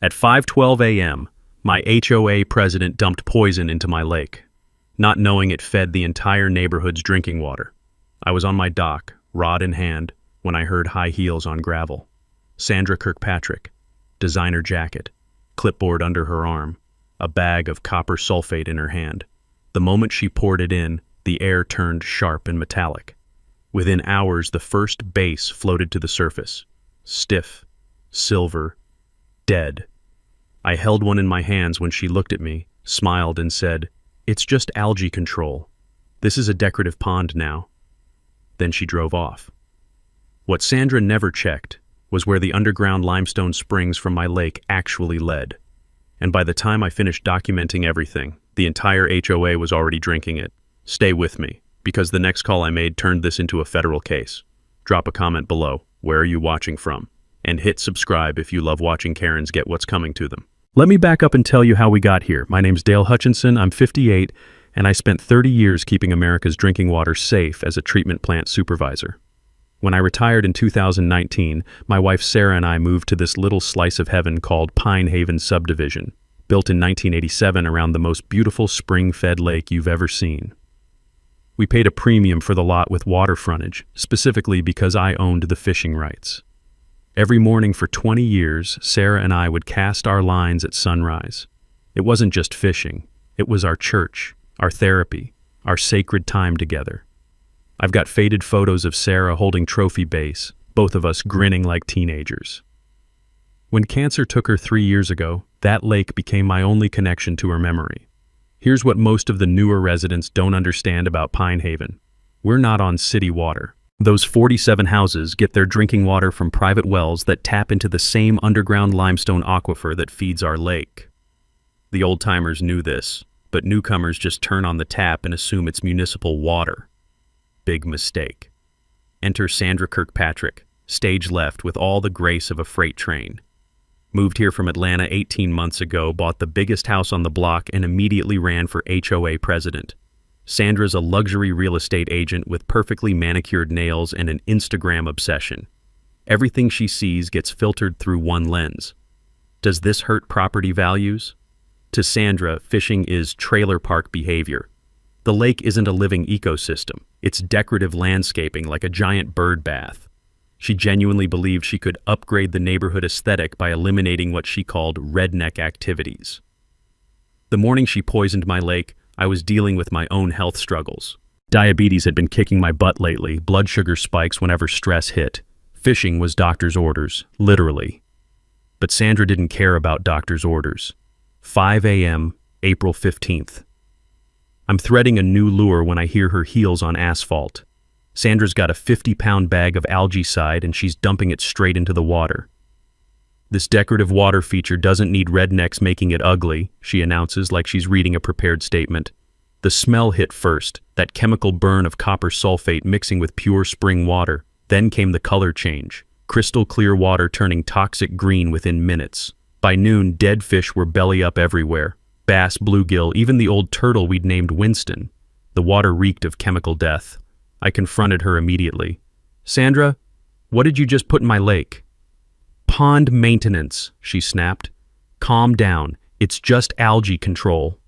At 5:12 a.m., my HOA president dumped poison into my lake, not knowing it fed the entire neighborhood's drinking water. I was on my dock, rod in hand, when I heard high heels on gravel. Sandra Kirkpatrick, designer jacket, clipboard under her arm, a bag of copper sulfate in her hand. The moment she poured it in, the air turned sharp and metallic. Within hours, the first base floated to the surface. Stiff, silver, dead. I held one in my hands when she looked at me, smiled, and said, "It's just algae control. This is a decorative pond now." Then she drove off. What Sandra never checked was where the underground limestone springs from my lake actually led. And by the time I finished documenting everything, the entire HOA was already drinking it. Stay with me, because the next call I made turned this into a federal case. Drop a comment below. Where are you watching from? And hit subscribe if you love watching Karens get what's coming to them. Let me back up and tell you how we got here. My name's Dale Hutchinson, I'm 58, and I spent 30 years keeping America's drinking water safe as a treatment plant supervisor. When I retired in 2019, my wife Sarah and I moved to this little slice of heaven called Pine Haven Subdivision, built in 1987 around the most beautiful spring-fed lake you've ever seen. We paid a premium for the lot with water frontage, specifically because I owned the fishing rights. Every morning for 20 years, Sarah and I would cast our lines at sunrise. It wasn't just fishing, it was our church, our therapy, our sacred time together. I've got faded photos of Sarah holding trophy base, both of us grinning like teenagers. When cancer took her 3 years ago, that lake became my only connection to her memory. Here's what most of the newer residents don't understand about Pine Haven. We're not on city water. Those 47 houses get their drinking water from private wells that tap into the same underground limestone aquifer that feeds our lake. The old-timers knew this, but newcomers just turn on the tap and assume it's municipal water. Big mistake. Enter Sandra Kirkpatrick, stage left with all the grace of a freight train. Moved here from Atlanta 18 months ago, bought the biggest house on the block, and immediately ran for HOA president. Sandra's a luxury real estate agent with perfectly manicured nails and an Instagram obsession. Everything she sees gets filtered through one lens. Does this hurt property values? To Sandra, fishing is trailer park behavior. The lake isn't a living ecosystem. It's decorative landscaping like a giant bird bath. She genuinely believed she could upgrade the neighborhood aesthetic by eliminating what she called redneck activities. The morning she poisoned my lake, I was dealing with my own health struggles. Diabetes had been kicking my butt lately, blood sugar spikes whenever stress hit. Fishing was doctor's orders, literally. But Sandra didn't care about doctor's orders. 5 a.m., April 15th. I'm threading a new lure when I hear her heels on asphalt. Sandra's got a 50-pound bag of algaecide and she's dumping it straight into the water. "This decorative water feature doesn't need rednecks making it ugly," she announces like she's reading a prepared statement. The smell hit first, that chemical burn of copper sulfate mixing with pure spring water. Then came the color change, crystal clear water turning toxic green within minutes. By noon, dead fish were belly up everywhere. Bass, bluegill, even the old turtle we'd named Winston. The water reeked of chemical death. I confronted her immediately. "Sandra, what did you just put in my lake?" "Pond maintenance," she snapped. "Calm down, it's just algae control."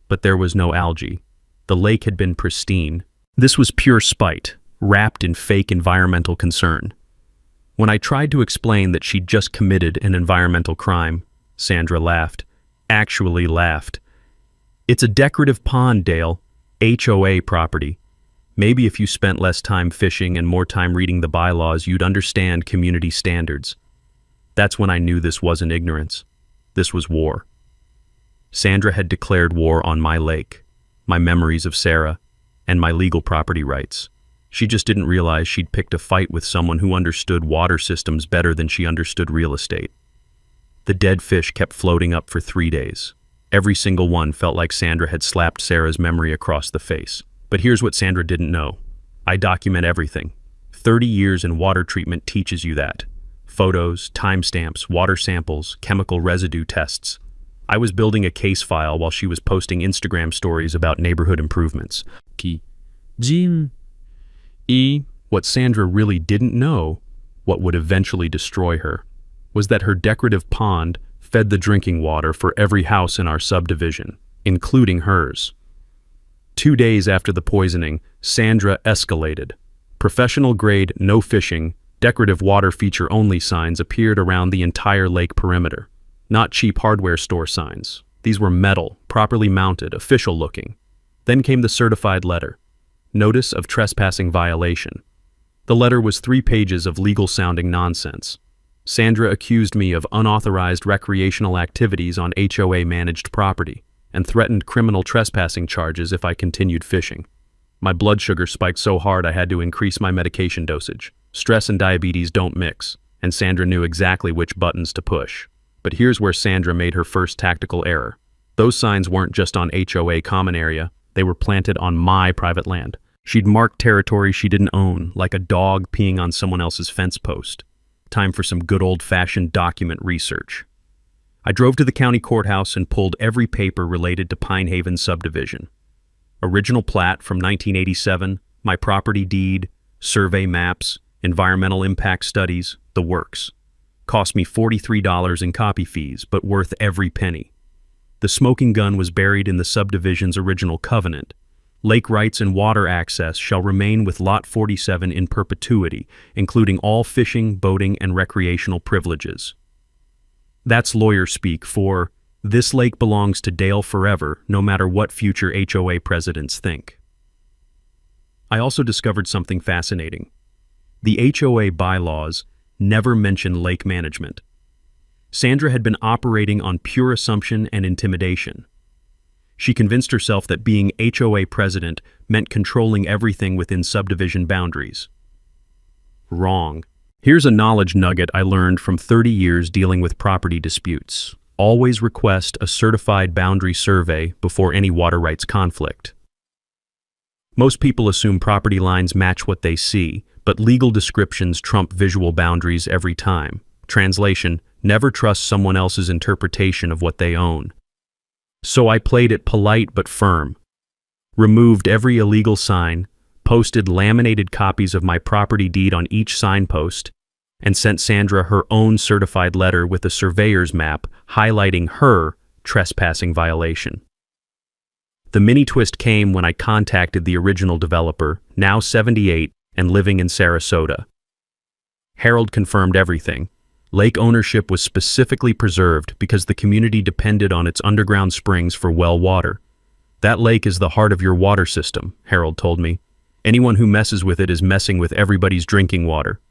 But there was no algae. The lake had been pristine. This was pure spite, wrapped in fake environmental concern. When I tried to explain that she'd just committed an environmental crime, Sandra laughed. Actually laughed. "It's a decorative pond, Dale. HOA property. Maybe if you spent less time fishing and more time reading the bylaws, you'd understand community standards." That's when I knew this wasn't ignorance. This was war. Sandra had declared war on my lake, my memories of Sarah, and my legal property rights. She just didn't realize she'd picked a fight with someone who understood water systems better than she understood real estate. The dead fish kept floating up for 3 days. Every single one felt like Sandra had slapped Sarah's memory across the face. But here's what Sandra didn't know. I document everything. 30 years in water treatment teaches you that. Photos, timestamps, water samples, chemical residue tests. I was building a case file while she was posting Instagram stories about neighborhood improvements. What Sandra really didn't know, what would eventually destroy her, was that her decorative pond fed the drinking water for every house in our subdivision, including hers. 2 days after the poisoning, Sandra escalated. Professional-grade, no fishing, decorative water feature-only signs appeared around the entire lake perimeter. Not cheap hardware store signs. These were metal, properly mounted, official-looking. Then came the certified letter. Notice of trespassing violation. The letter was 3 pages of legal-sounding nonsense. Sandra accused me of unauthorized recreational activities on HOA-managed property and threatened criminal trespassing charges if I continued fishing. My blood sugar spiked so hard I had to increase my medication dosage. Stress and diabetes don't mix, and Sandra knew exactly which buttons to push. But here's where Sandra made her first tactical error. Those signs weren't just on HOA common area, they were planted on my private land. She'd marked territory she didn't own, like a dog peeing on someone else's fence post. Time for some good old-fashioned document research. I drove to the county courthouse and pulled every paper related to Pine Haven subdivision. Original plat from 1987, my property deed, survey maps, environmental impact studies, the works. Cost me $43 in copy fees, but worth every penny. The smoking gun was buried in the subdivision's original covenant. Lake rights and water access shall remain with Lot 47 in perpetuity, including all fishing, boating, and recreational privileges. That's lawyer speak for, this lake belongs to Dale forever, no matter what future HOA presidents think. I also discovered something fascinating. The HOA bylaws never mention lake management. Sandra had been operating on pure assumption and intimidation. She convinced herself that being HOA president meant controlling everything within subdivision boundaries. Wrong. Here's a knowledge nugget I learned from 30 years dealing with property disputes. Always request a certified boundary survey before any water rights conflict. Most people assume property lines match what they see, but legal descriptions trump visual boundaries every time. Translation: never trust someone else's interpretation of what they own. So I played it polite but firm. Removed every illegal sign, posted laminated copies of my property deed on each signpost, and sent Sandra her own certified letter with a surveyor's map highlighting her trespassing violation. The mini twist came when I contacted the original developer, now 78 and living in Sarasota. Harold confirmed everything. Lake ownership was specifically preserved because the community depended on its underground springs for well water. That lake is the heart of your water system, Harold told me. Anyone who messes with it is messing with everybody's drinking water.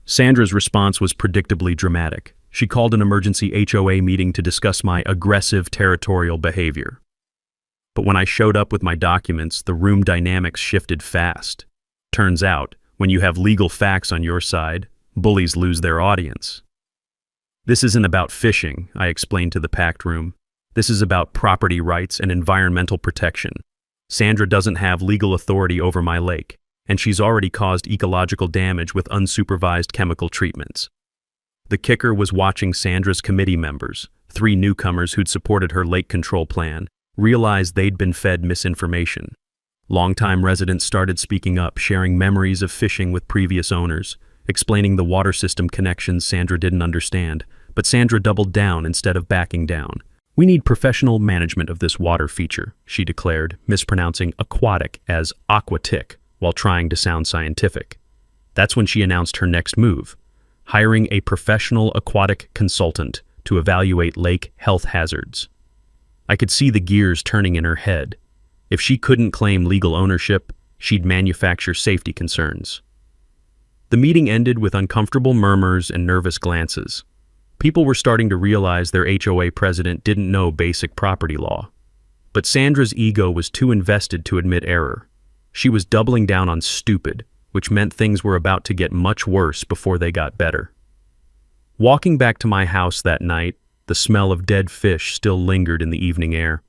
Sandra's response was predictably dramatic. She called an emergency HOA meeting to discuss my aggressive territorial behavior. But when I showed up with my documents, the room dynamics shifted fast. Turns out, when you have legal facts on your side, bullies lose their audience. This isn't about fishing, I explained to the packed room. This is about property rights and environmental protection. Sandra doesn't have legal authority over my lake, and she's already caused ecological damage with unsupervised chemical treatments. The kicker was watching Sandra's committee members, 3 newcomers who'd supported her lake control plan, realize they'd been fed misinformation. Longtime residents started speaking up, sharing memories of fishing with previous owners, explaining the water system connections Sandra didn't understand, but Sandra doubled down instead of backing down. We need professional management of this water feature, she declared, mispronouncing aquatic as aquatic while trying to sound scientific. That's when she announced her next move, hiring a professional aquatic consultant to evaluate lake health hazards. I could see the gears turning in her head. If she couldn't claim legal ownership, she'd manufacture safety concerns. The meeting ended with uncomfortable murmurs and nervous glances. People were starting to realize their HOA president didn't know basic property law. But Sandra's ego was too invested to admit error. She was doubling down on stupid, which meant things were about to get much worse before they got better. Walking back to my house that night, the smell of dead fish still lingered in the evening air.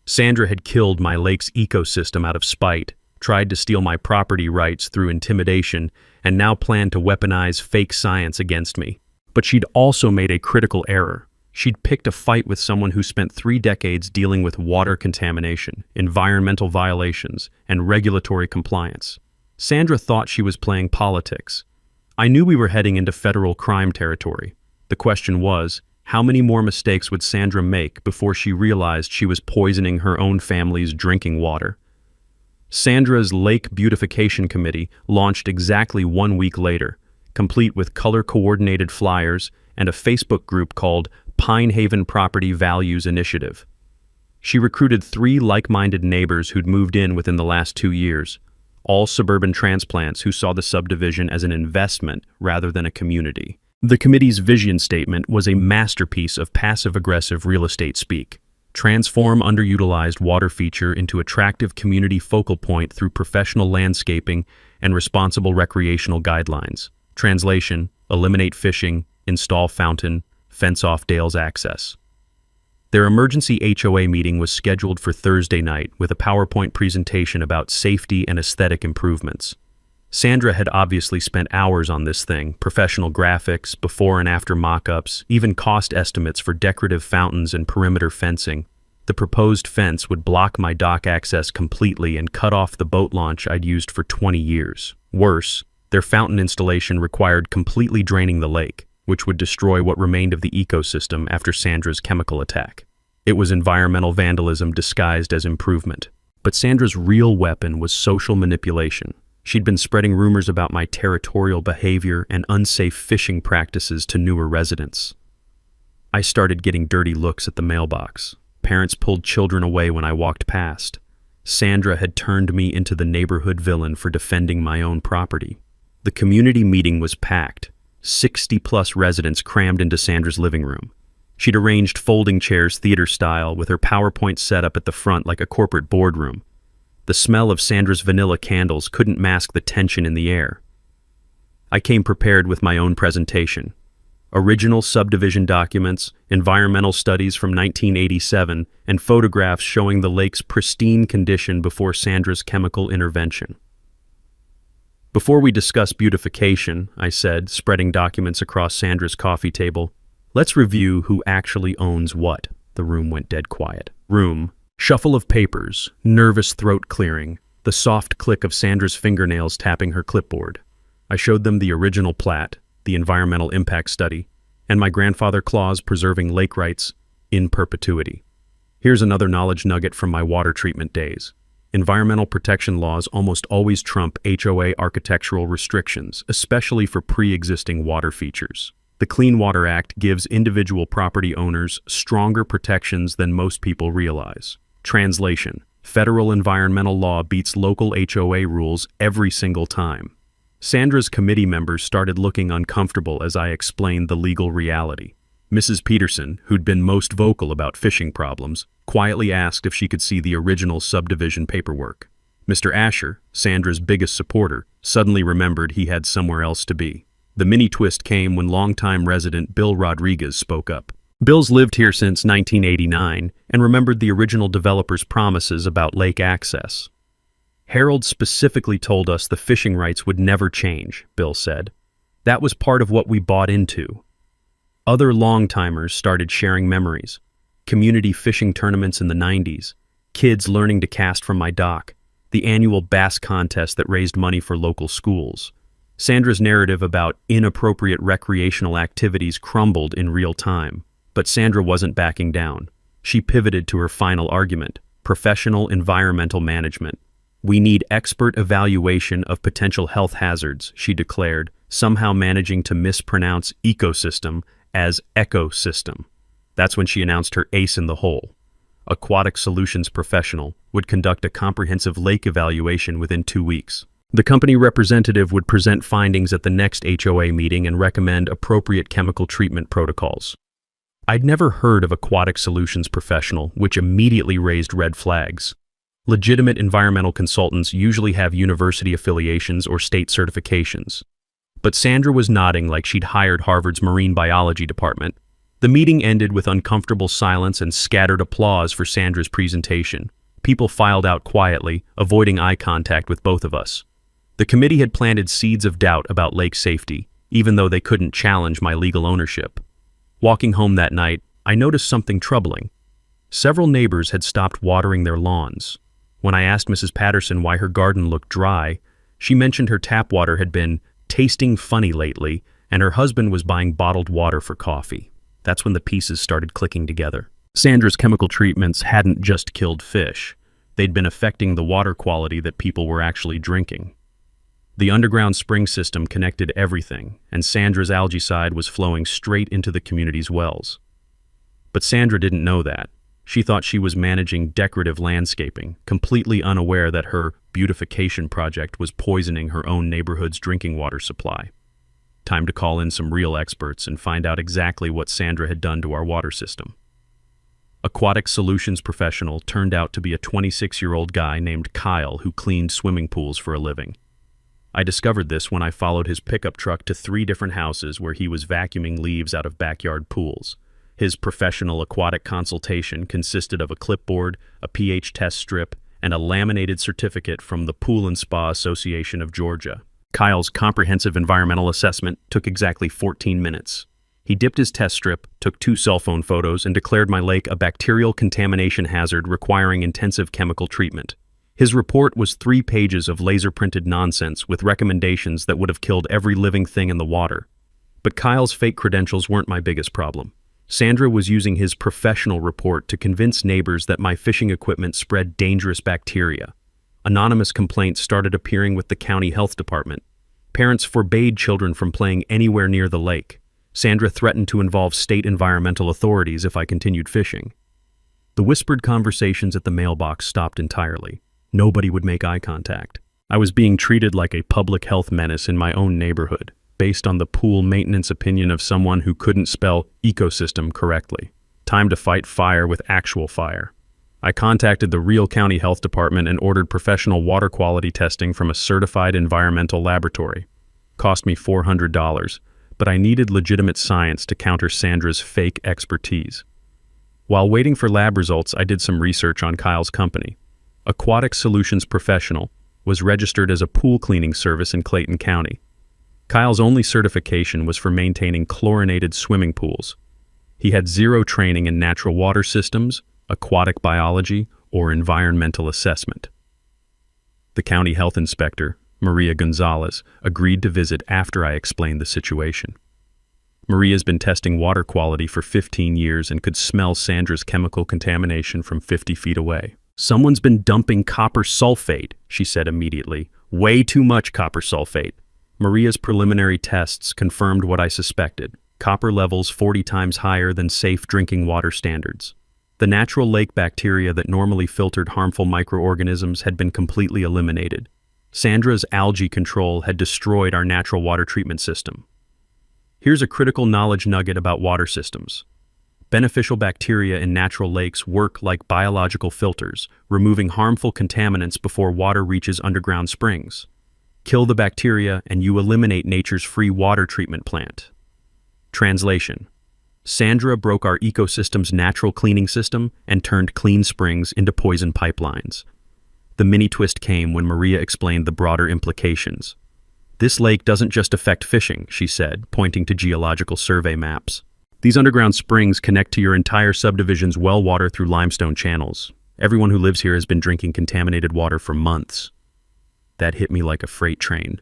Sandra had killed my lake's ecosystem out of spite, tried to steal my property rights through intimidation, and now planned to weaponize fake science against me. But she'd also made a critical error. She'd picked a fight with someone who spent 3 decades dealing with water contamination, environmental violations, and regulatory compliance. Sandra thought she was playing politics. I knew we were heading into federal crime territory. The question was, how many more mistakes would Sandra make before she realized she was poisoning her own family's drinking water? Sandra's Lake Beautification Committee launched exactly 1 week later, complete with color-coordinated flyers and a Facebook group called Pine Haven Property Values Initiative. She recruited 3 like-minded neighbors who'd moved in within the last 2 years, all suburban transplants who saw the subdivision as an investment rather than a community. The committee's vision statement was a masterpiece of passive-aggressive real estate speak. Transform underutilized water feature into attractive community focal point through professional landscaping and responsible recreational guidelines. Translation: eliminate fishing, install fountain, fence off Dale's access. Their emergency HOA meeting was scheduled for Thursday night with a PowerPoint presentation about safety and aesthetic improvements. Sandra had obviously spent hours on this thing: professional graphics, before and after mock-ups, even cost estimates for decorative fountains and perimeter fencing. The proposed fence would block my dock access completely and cut off the boat launch I'd used for 20 years. Worse, their fountain installation required completely draining the lake, which would destroy what remained of the ecosystem after Sandra's chemical attack. It was environmental vandalism disguised as improvement. But Sandra's real weapon was social manipulation. She'd been spreading rumors about my territorial behavior and unsafe fishing practices to newer residents. I started getting dirty looks at the mailbox. Parents pulled children away when I walked past. Sandra had turned me into the neighborhood villain for defending my own property. The community meeting was packed. 60-plus residents crammed into Sandra's living room. She'd arranged folding chairs theater-style with her PowerPoint set up at the front like a corporate boardroom. The smell of Sandra's vanilla candles couldn't mask the tension in the air. I came prepared with my own presentation. Original subdivision documents, environmental studies from 1987, and photographs showing the lake's pristine condition before Sandra's chemical intervention. Before we discuss beautification, I said, spreading documents across Sandra's coffee table, let's review who actually owns what. The room went dead quiet. Room. Shuffle of papers, nervous throat clearing, the soft click of Sandra's fingernails tapping her clipboard. I showed them the original plat, the environmental impact study, and my grandfather clause preserving lake rights in perpetuity. Here's another knowledge nugget from my water treatment days. Environmental protection laws almost always trump HOA architectural restrictions, especially for pre-existing water features. The Clean Water Act gives individual property owners stronger protections than most people realize. Translation: federal environmental law beats local HOA rules every single time. Sandra's committee members started looking uncomfortable as I explained the legal reality. Mrs. Peterson, who'd been most vocal about fishing problems, quietly asked if she could see the original subdivision paperwork. Mr. Asher, Sandra's biggest supporter, suddenly remembered he had somewhere else to be. The mini twist came when longtime resident Bill Rodriguez spoke up. Bill's lived here since 1989 and remembered the original developer's promises about lake access. Harold specifically told us the fishing rights would never change, Bill said. That was part of what we bought into. Other long-timers started sharing memories. Community fishing tournaments in the 90s, kids learning to cast from my dock, the annual bass contest that raised money for local schools. Sandra's narrative about inappropriate recreational activities crumbled in real time. But Sandra wasn't backing down. She pivoted to her final argument: professional environmental management. We need expert evaluation of potential health hazards, she declared, somehow managing to mispronounce ecosystem as ecosystem. That's when she announced her ace in the hole. Aquatic Solutions Professional would conduct a comprehensive lake evaluation within 2 weeks. The company representative would present findings at the next HOA meeting and recommend appropriate chemical treatment protocols. I'd never heard of Aquatic Solutions Professional, which immediately raised red flags. Legitimate environmental consultants usually have university affiliations or state certifications. But Sandra was nodding like she'd hired Harvard's marine biology department. The meeting ended with uncomfortable silence and scattered applause for Sandra's presentation. People filed out quietly, avoiding eye contact with both of us. The committee had planted seeds of doubt about lake safety, even though they couldn't challenge my legal ownership. Walking home that night, I noticed something troubling. Several neighbors had stopped watering their lawns. When I asked Mrs. Patterson why her garden looked dry, she mentioned her tap water had been tasting funny lately and her husband was buying bottled water for coffee. That's when the pieces started clicking together. Sandra's chemical treatments hadn't just killed fish. They'd been affecting the water quality that people were actually drinking. The underground spring system connected everything, and Sandra's algaecide was flowing straight into the community's wells. But Sandra didn't know that. She thought she was managing decorative landscaping, completely unaware that her beautification project was poisoning her own neighborhood's drinking water supply. Time to call in some real experts and find out exactly what Sandra had done to our water system. Aquatic solutions professional turned out to be a 26-year-old guy named Kyle who cleaned swimming pools for a living. I discovered this when I followed his pickup truck to 3 different houses where he was vacuuming leaves out of backyard pools. His professional aquatic consultation consisted of a clipboard, a pH test strip, and a laminated certificate from the Pool and Spa Association of Georgia. Kyle's comprehensive environmental assessment took exactly 14 minutes. He dipped his test strip, took 2 cell phone photos, and declared my lake a bacterial contamination hazard requiring intensive chemical treatment. His report was 3 pages of laser-printed nonsense with recommendations that would have killed every living thing in the water. But Kyle's fake credentials weren't my biggest problem. Sandra was using his professional report to convince neighbors that my fishing equipment spread dangerous bacteria. Anonymous complaints started appearing with the county health department. Parents forbade children from playing anywhere near the lake. Sandra threatened to involve state environmental authorities if I continued fishing. The whispered conversations at the mailbox stopped entirely. Nobody would make eye contact. I was being treated like a public health menace in my own neighborhood, based on the pool maintenance opinion of someone who couldn't spell ecosystem correctly. Time to fight fire with actual fire. I contacted the real county health department and ordered professional water quality testing from a certified environmental laboratory. Cost me $400, but I needed legitimate science to counter Sandra's fake expertise. While waiting for lab results, I did some research on Kyle's company. Aquatic Solutions Professional was registered as a pool cleaning service in Clayton County. Kyle's only certification was for maintaining chlorinated swimming pools. He had 0 training in natural water systems, aquatic biology, or environmental assessment. The county health inspector, Maria Gonzalez, agreed to visit after I explained the situation. Maria's been testing water quality for 15 years and could smell Sandra's chemical contamination from 50 feet away. "Someone's been dumping copper sulfate," she said immediately. "Way too much copper sulfate." Maria's preliminary tests confirmed what I suspected: copper levels 40 times higher than safe drinking water standards. The natural lake bacteria that normally filtered harmful microorganisms had been completely eliminated. Sandra's algae control had destroyed our natural water treatment system. Here's a critical knowledge nugget about water systems. Beneficial bacteria in natural lakes work like biological filters, removing harmful contaminants before water reaches underground springs. Kill the bacteria and you eliminate nature's free water treatment plant. Translation: Sandra broke our ecosystem's natural cleaning system and turned clean springs into poison pipelines. The mini twist came when Maria explained the broader implications. "This lake doesn't just affect fishing," she said, pointing to geological survey maps. "These underground springs connect to your entire subdivision's well water through limestone channels. Everyone who lives here has been drinking contaminated water for months." That hit me like a freight train.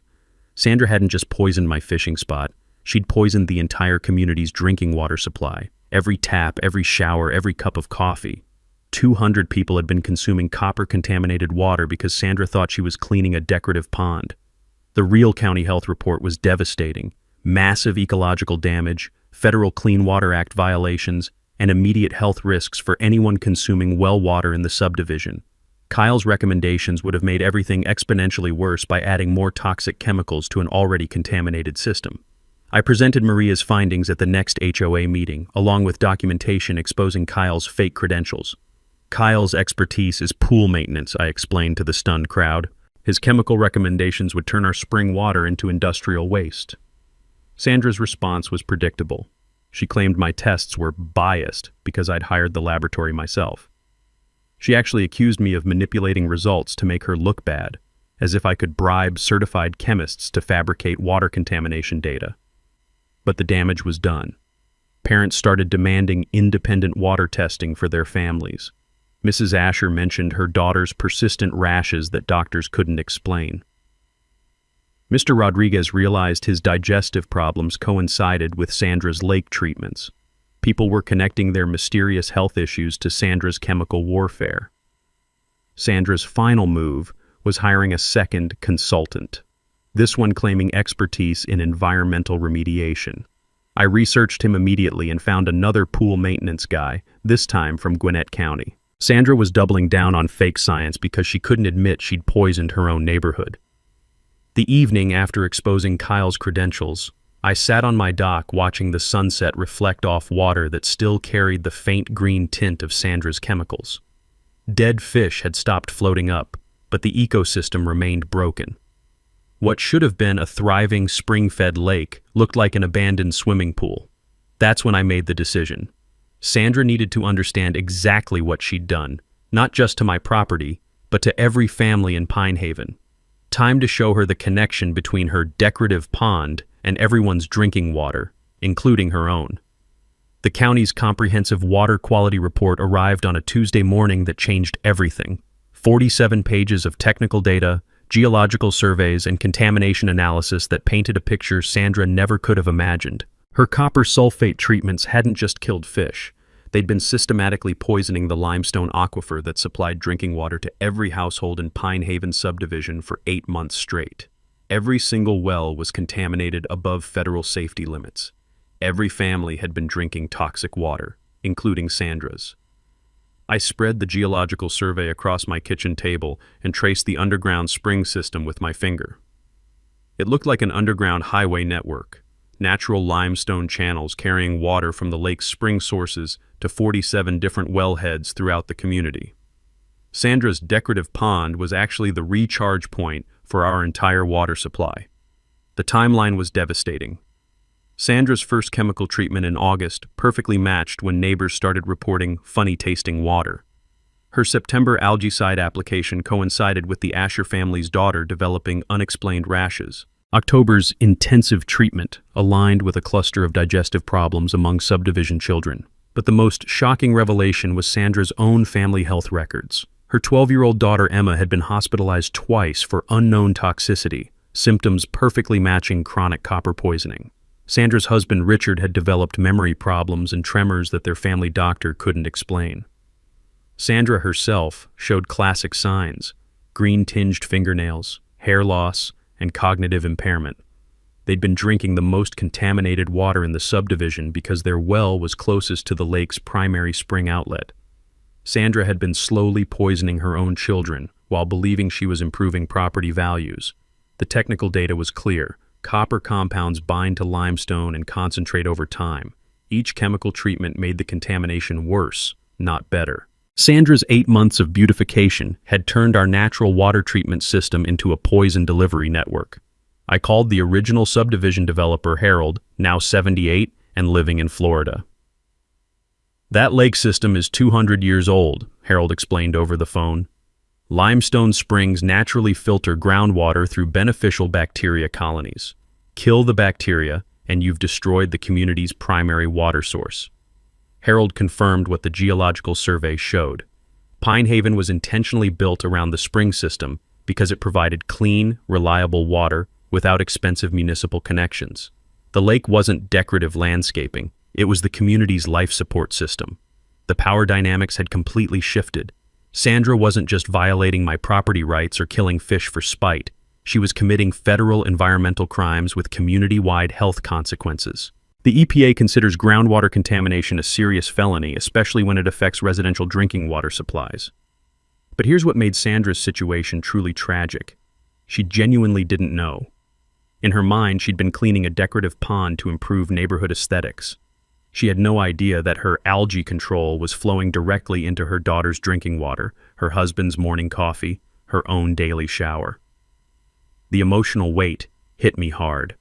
Sandra hadn't just poisoned my fishing spot. She'd poisoned the entire community's drinking water supply. Every tap, every shower, every cup of coffee. 200 people had been consuming copper-contaminated water because Sandra thought she was cleaning a decorative pond. The real county health report was devastating. Massive ecological damage, Federal Clean Water Act violations, and immediate health risks for anyone consuming well water in the subdivision. Kyle's recommendations would have made everything exponentially worse by adding more toxic chemicals to an already contaminated system. I presented Maria's findings at the next HOA meeting, along with documentation exposing Kyle's fake credentials. Kyle's expertise is pool maintenance, I explained to the stunned crowd. His chemical recommendations would turn our spring water into industrial waste. Sandra's response was predictable. She claimed my tests were biased because I'd hired the laboratory myself. She actually accused me of manipulating results to make her look bad, as if I could bribe certified chemists to fabricate water contamination data. But the damage was done. Parents started demanding independent water testing for their families. Mrs. Asher mentioned her daughter's persistent rashes that doctors couldn't explain. Mr. Rodriguez realized his digestive problems coincided with Sandra's lake treatments. People were connecting their mysterious health issues to Sandra's chemical warfare. Sandra's final move was hiring a second consultant, this one claiming expertise in environmental remediation. I researched him immediately and found another pool maintenance guy, this time from Gwinnett County. Sandra was doubling down on fake science because she couldn't admit she'd poisoned her own neighborhood. The evening after exposing Kyle's credentials, I sat on my dock watching the sunset reflect off water that still carried the faint green tint of Sandra's chemicals. Dead fish had stopped floating up, but the ecosystem remained broken. What should have been a thriving spring-fed lake looked like an abandoned swimming pool. That's when I made the decision. Sandra needed to understand exactly what she'd done, not just to my property, but to every family in Pine Haven. Time to show her the connection between her decorative pond and everyone's drinking water, including her own. The county's comprehensive water quality report arrived on a Tuesday morning that changed everything. 47 pages of technical data, geological surveys, and contamination analysis that painted a picture Sandra never could have imagined. Her copper sulfate treatments hadn't just killed fish. They'd been systematically poisoning the limestone aquifer that supplied drinking water to every household in Pine Haven subdivision for 8 months straight. Every single well was contaminated above federal safety limits. Every family had been drinking toxic water, including Sandra's. I spread the geological survey across my kitchen table and traced the underground spring system with my finger. It looked like an underground highway network, natural limestone channels carrying water from the lake's spring sources to 47 different wellheads throughout the community. Sandra's decorative pond was actually the recharge point for our entire water supply. The timeline was devastating. Sandra's first chemical treatment in August perfectly matched when neighbors started reporting funny-tasting water. Her September algaecide application coincided with the Asher family's daughter developing unexplained rashes. October's intensive treatment aligned with a cluster of digestive problems among subdivision children. But the most shocking revelation was Sandra's own family health records. Her 12-year-old daughter Emma had been hospitalized twice for unknown toxicity, symptoms perfectly matching chronic copper poisoning. Sandra's husband Richard had developed memory problems and tremors that their family doctor couldn't explain. Sandra herself showed classic signs: green-tinged fingernails, hair loss, and cognitive impairment. They'd been drinking the most contaminated water in the subdivision because their well was closest to the lake's primary spring outlet. Sandra had been slowly poisoning her own children while believing she was improving property values. The technical data was clear. Copper compounds bind to limestone and concentrate over time. Each chemical treatment made the contamination worse, not better. Sandra's 8 months of beautification had turned our natural water treatment system into a poison delivery network. I called the original subdivision developer Harold, now 78 and living in Florida. "That lake system is 200 years old," Harold explained over the phone. "Limestone springs naturally filter groundwater through beneficial bacteria colonies. Kill the bacteria, and you've destroyed the community's primary water source." Harold confirmed what the geological survey showed. Pine Haven was intentionally built around the spring system because it provided clean, reliable water without expensive municipal connections. The lake wasn't decorative landscaping, it was the community's life support system. The power dynamics had completely shifted. Sandra wasn't just violating my property rights or killing fish for spite. She was committing federal environmental crimes with community-wide health consequences. The EPA considers groundwater contamination a serious felony, especially when it affects residential drinking water supplies. But here's what made Sandra's situation truly tragic. She genuinely didn't know. In her mind, she'd been cleaning a decorative pond to improve neighborhood aesthetics. She had no idea that her algae control was flowing directly into her daughter's drinking water, her husband's morning coffee, her own daily shower. The emotional weight hit me hard.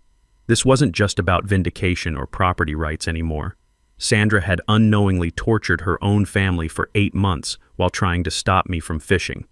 This wasn't just about vindication or property rights anymore. Sandra had unknowingly tortured her own family for 8 months while trying to stop me from fishing.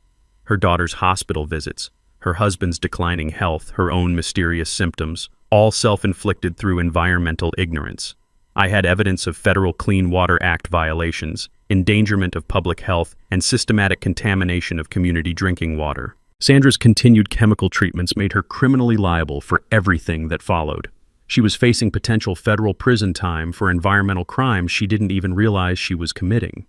Her daughter's hospital visits, her husband's declining health, her own mysterious symptoms, all self-inflicted through environmental ignorance. I had evidence of Federal Clean Water Act violations, endangerment of public health, and systematic contamination of community drinking water. Sandra's continued chemical treatments made her criminally liable for everything that followed. She was facing potential federal prison time for environmental crimes she didn't even realize she was committing.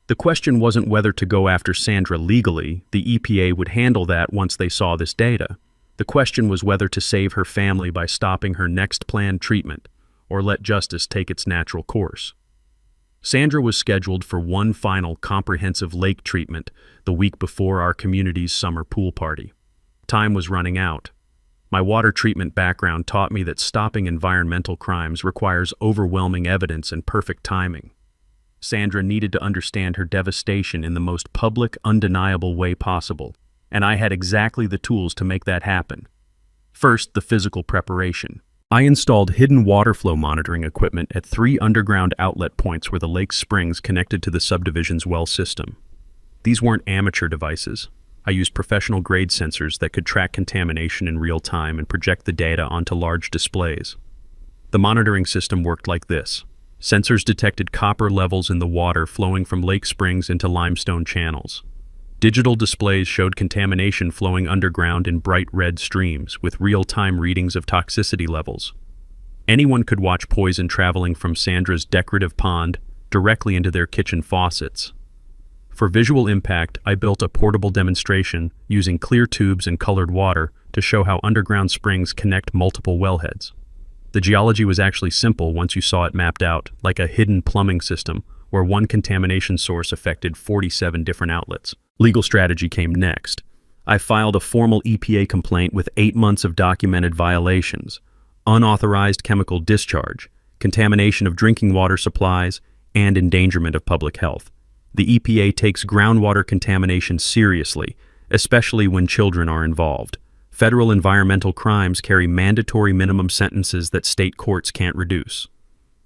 The question wasn't whether to go after Sandra legally. The EPA would handle that once they saw this data. The question was whether to save her family by stopping her next planned treatment, or let justice take its natural course. Sandra was scheduled for one final comprehensive lake treatment the week before our community's summer pool party. Time was running out. My water treatment background taught me that stopping environmental crimes requires overwhelming evidence and perfect timing. Sandra needed to understand her devastation in the most public, undeniable way possible, and I had exactly the tools to make that happen. First, the physical preparation. I installed hidden water flow monitoring equipment at 3 underground outlet points where the lake's springs connected to the subdivision's well system. These weren't amateur devices. I used professional-grade sensors that could track contamination in real time and project the data onto large displays. The monitoring system worked like this. Sensors detected copper levels in the water flowing from lake springs into limestone channels. Digital displays showed contamination flowing underground in bright red streams, with real-time readings of toxicity levels. Anyone could watch poison traveling from Sandra's decorative pond directly into their kitchen faucets. For visual impact, I built a portable demonstration using clear tubes and colored water to show how underground springs connect multiple wellheads. The geology was actually simple once you saw it mapped out, like a hidden plumbing system where one contamination source affected 47 different outlets. Legal strategy came next. I filed a formal EPA complaint with 8 months of documented violations, unauthorized chemical discharge, contamination of drinking water supplies, and endangerment of public health. The EPA takes groundwater contamination seriously, especially when children are involved. Federal environmental crimes carry mandatory minimum sentences that state courts can't reduce.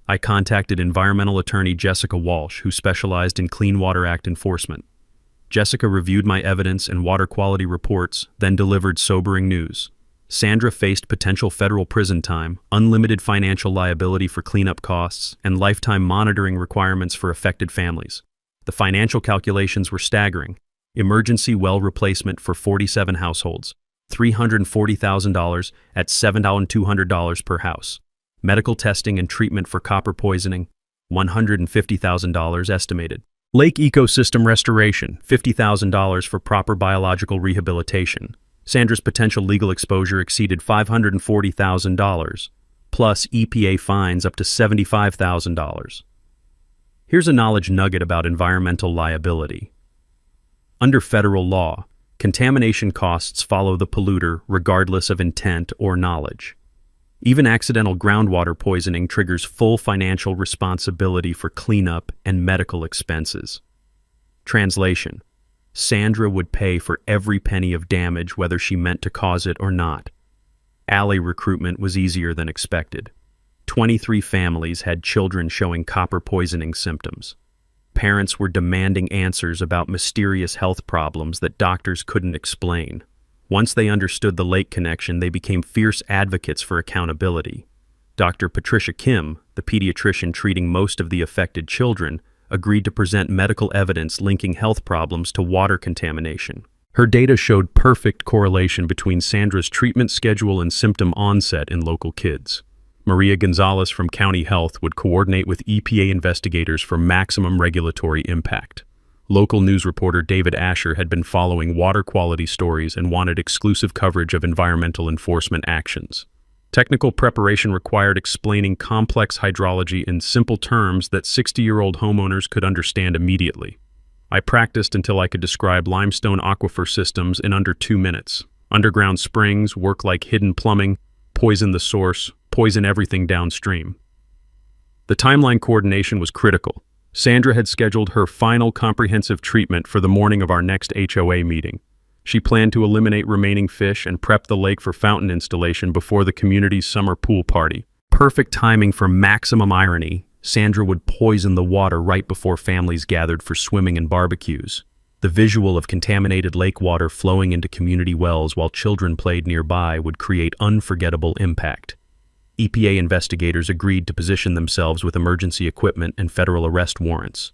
I contacted environmental attorney Jessica Walsh, who specialized in Clean Water Act enforcement. Jessica reviewed my evidence and water quality reports, then delivered sobering news. Sandra faced potential federal prison time, unlimited financial liability for cleanup costs, and lifetime monitoring requirements for affected families. The financial calculations were staggering. Emergency well replacement for 47 households, $340,000 at $7,200 per house. Medical testing and treatment for copper poisoning, $150,000 estimated. Lake ecosystem restoration, $50,000 for proper biological rehabilitation. Sandra's potential legal exposure exceeded $540,000, plus EPA fines up to $75,000. Here's a knowledge nugget about environmental liability. Under federal law, contamination costs follow the polluter regardless of intent or knowledge. Even accidental groundwater poisoning triggers full financial responsibility for cleanup and medical expenses. Translation: Sandra would pay for every penny of damage whether she meant to cause it or not. Alley recruitment was easier than expected. 23 families had children showing copper poisoning symptoms. Parents were demanding answers about mysterious health problems that doctors couldn't explain. Once they understood the lake connection, they became fierce advocates for accountability. Dr. Patricia Kim, the pediatrician treating most of the affected children, agreed to present medical evidence linking health problems to water contamination. Her data showed perfect correlation between Sandra's treatment schedule and symptom onset in local kids. Maria Gonzalez from County Health would coordinate with EPA investigators for maximum regulatory impact. Local news reporter David Asher had been following water quality stories and wanted exclusive coverage of environmental enforcement actions. Technical preparation required explaining complex hydrology in simple terms that 60-year-old homeowners could understand immediately. I practiced until I could describe limestone aquifer systems in under 2 minutes. Underground springs work like hidden plumbing, poison the source, poison everything downstream. The timeline coordination was critical. Sandra had scheduled her final comprehensive treatment for the morning of our next HOA meeting. She planned to eliminate remaining fish and prep the lake for fountain installation before the community's summer pool party. Perfect timing for maximum irony. Sandra would poison the water right before families gathered for swimming and barbecues. The visual of contaminated lake water flowing into community wells while children played nearby would create unforgettable impact. EPA investigators agreed to position themselves with emergency equipment and federal arrest warrants.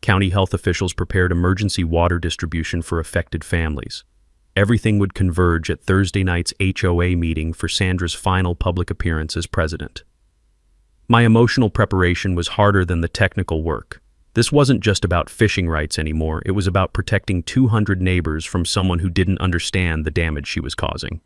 County health officials prepared emergency water distribution for affected families. Everything would converge at Thursday night's HOA meeting for Sandra's final public appearance as president. My emotional preparation was harder than the technical work. This wasn't just about fishing rights anymore, it was about protecting 200 neighbors from someone who didn't understand the damage she was causing.